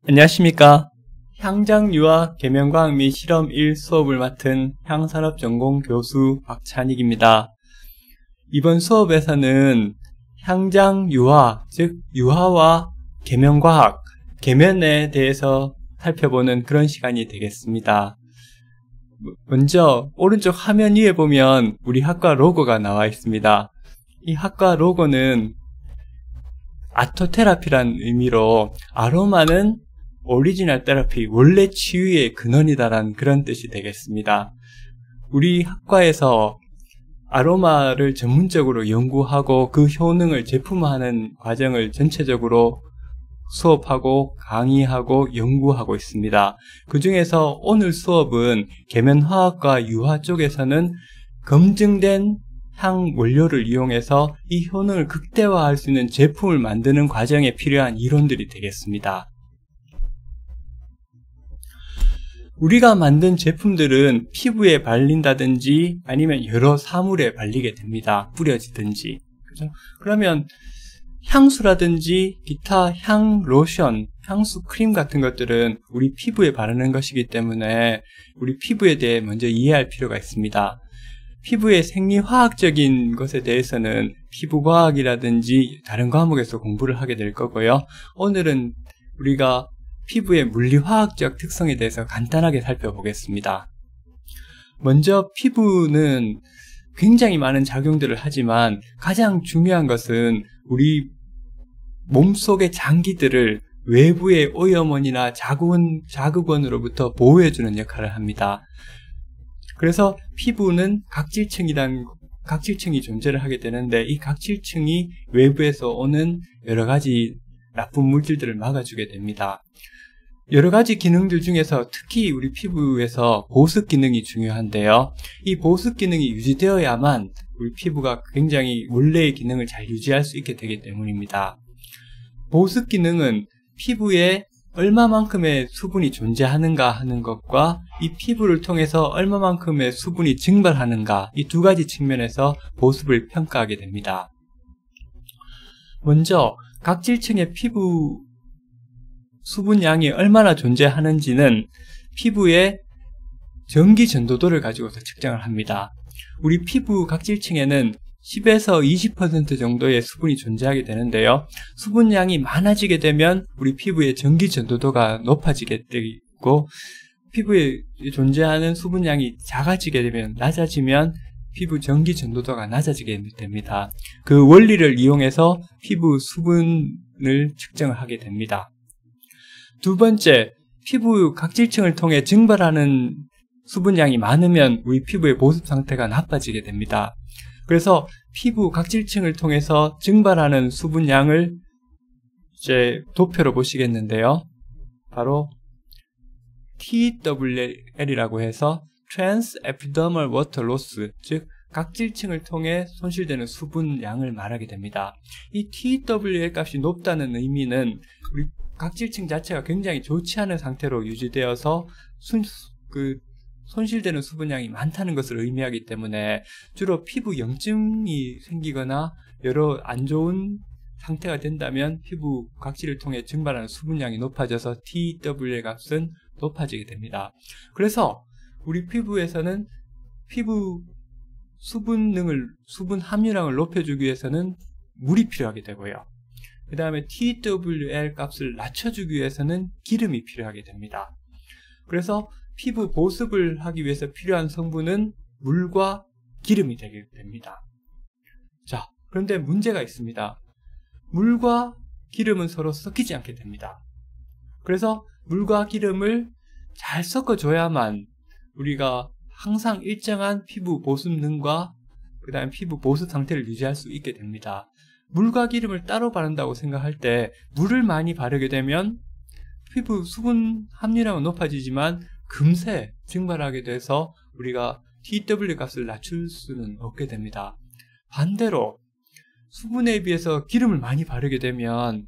안녕하십니까. 향장유화 계면과학 및 실험 1 수업을 맡은 향산업전공 교수 박찬익입니다. 이번 수업에서는 향장유화, 즉 유화와 계면과학, 계면에 대해서 살펴보는 그런 시간이 되겠습니다. 먼저 오른쪽 화면 위에 보면 우리 학과 로고가 나와 있습니다. 이 학과 로고는 아토테라피란 의미로 아로마는 오리지널 테라피, 원래 치유의 근원이다라는 그런 뜻이 되겠습니다. 우리 학과에서 아로마를 전문적으로 연구하고 그 효능을 제품화하는 과정을 전체적으로 수업하고 강의하고 연구하고 있습니다. 그 중에서 오늘 수업은 계면화학과 유화 쪽에서는 검증된 향 원료를 이용해서 이 효능을 극대화할 수 있는 제품을 만드는 과정에 필요한 이론들이 되겠습니다. 우리가 만든 제품들은 피부에 발린다든지 아니면 여러 사물에 발리게 됩니다. 뿌려지든지. 그죠? 그러면 향수라든지 기타 향 로션, 향수 크림 같은 것들은 우리 피부에 바르는 것이기 때문에 우리 피부에 대해 먼저 이해할 필요가 있습니다. 피부의 생리화학적인 것에 대해서는 피부과학이라든지 다른 과목에서 공부를 하게 될 거고요. 오늘은 우리가 피부의 물리화학적 특성에 대해서 간단하게 살펴보겠습니다. 먼저 피부는 굉장히 많은 작용들을 하지만 가장 중요한 것은 우리 몸속의 장기들을 외부의 오염원이나 자극원으로부터 보호해주는 역할을 합니다. 그래서 피부는 각질층이 존재를 하게 되는데 이 각질층이 외부에서 오는 여러 가지 나쁜 물질들을 막아주게 됩니다. 여러 가지 기능들 중에서 특히 우리 피부에서 보습 기능이 중요한데요. 이 보습 기능이 유지되어야만 우리 피부가 굉장히 원래의 기능을 잘 유지할 수 있게 되기 때문입니다. 보습 기능은 피부에 얼마만큼의 수분이 존재하는가 하는 것과 이 피부를 통해서 얼마만큼의 수분이 증발하는가, 이 두 가지 측면에서 보습을 평가하게 됩니다. 먼저 각질층의 피부 수분량이 얼마나 존재하는지는 피부의 전기 전도도를 가지고서 측정을 합니다. 우리 피부 각질층에는 10에서 20% 정도의 수분이 존재하게 되는데요. 수분량이 많아지게 되면 우리 피부의 전기 전도도가 높아지게 되고 피부에 존재하는 수분량이 작아지게 되면 낮아지면 피부 전기 전도도가 낮아지게 됩니다. 그 원리를 이용해서 피부 수분을 측정을 하게 됩니다. 두 번째, 피부 각질층을 통해 증발하는 수분량이 많으면 우리 피부의 보습 상태가 나빠지게 됩니다. 그래서 피부 각질층을 통해서 증발하는 수분량을 이제 도표로 보시겠는데요. 바로 TWL이라고 해서 Trans Epidermal Water Loss, 즉 각질층을 통해 손실되는 수분량을 말하게 됩니다. 이 TWL 값이 높다는 의미는 우리 각질층 자체가 굉장히 좋지 않은 상태로 유지되어서 손실되는 수분량이 많다는 것을 의미하기 때문에 주로 피부 염증이 생기거나 여러 안 좋은 상태가 된다면 피부 각질을 통해 증발하는 수분량이 높아져서 TWL 값은 높아지게 됩니다. 그래서 우리 피부에서는 피부 수분 함유량을 높여주기 위해서는 물이 필요하게 되고요. 그 다음에 TWL 값을 낮춰주기 위해서는 기름이 필요하게 됩니다. 그래서 피부 보습을 하기 위해서 필요한 성분은 물과 기름이 되게 됩니다. 자, 그런데 문제가 있습니다. 물과 기름은 서로 섞이지 않게 됩니다. 그래서 물과 기름을 잘 섞어줘야만 우리가 항상 일정한 피부 보습능과 그 다음에 피부 보습 상태를 유지할 수 있게 됩니다. 물과 기름을 따로 바른다고 생각할 때 물을 많이 바르게 되면 피부 수분 함유량은 높아지지만 금세 증발하게 돼서 우리가 TW 값을 낮출 수는 없게 됩니다. 반대로 수분에 비해서 기름을 많이 바르게 되면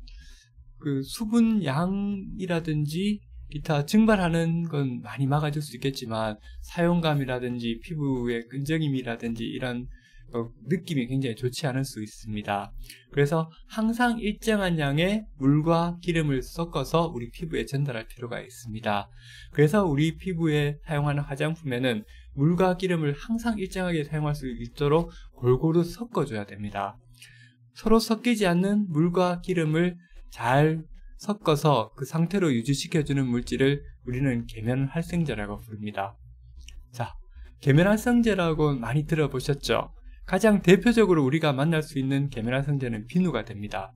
그 수분 양이라든지 기타 증발하는 건 많이 막아줄 수 있겠지만 사용감이라든지 피부의 끈적임이라든지 이런 느낌이 굉장히 좋지 않을 수 있습니다. 그래서 항상 일정한 양의 물과 기름을 섞어서 우리 피부에 전달할 필요가 있습니다. 그래서 우리 피부에 사용하는 화장품에는 물과 기름을 항상 일정하게 사용할 수 있도록 골고루 섞어줘야 됩니다. 서로 섞이지 않는 물과 기름을 잘 섞어서 그 상태로 유지시켜주는 물질을 우리는 계면활성제라고 부릅니다. 자, 계면활성제라고 많이 들어보셨죠? 가장 대표적으로 우리가 만날 수 있는 계면활성제는 비누가 됩니다.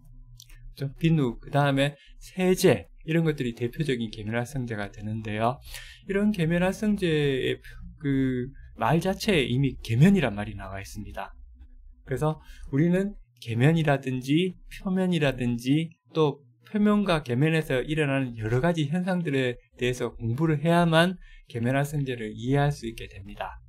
그렇죠? 비누, 그 다음에 세제, 이런 것들이 대표적인 계면활성제가 되는데요. 이런 계면활성제의 그 말 자체에 이미 계면이란 말이 나와 있습니다. 그래서 우리는 계면이라든지 표면이라든지 또 표면과 계면에서 일어나는 여러 가지 현상들에 대해서 공부를 해야만 계면활성제를 이해할 수 있게 됩니다.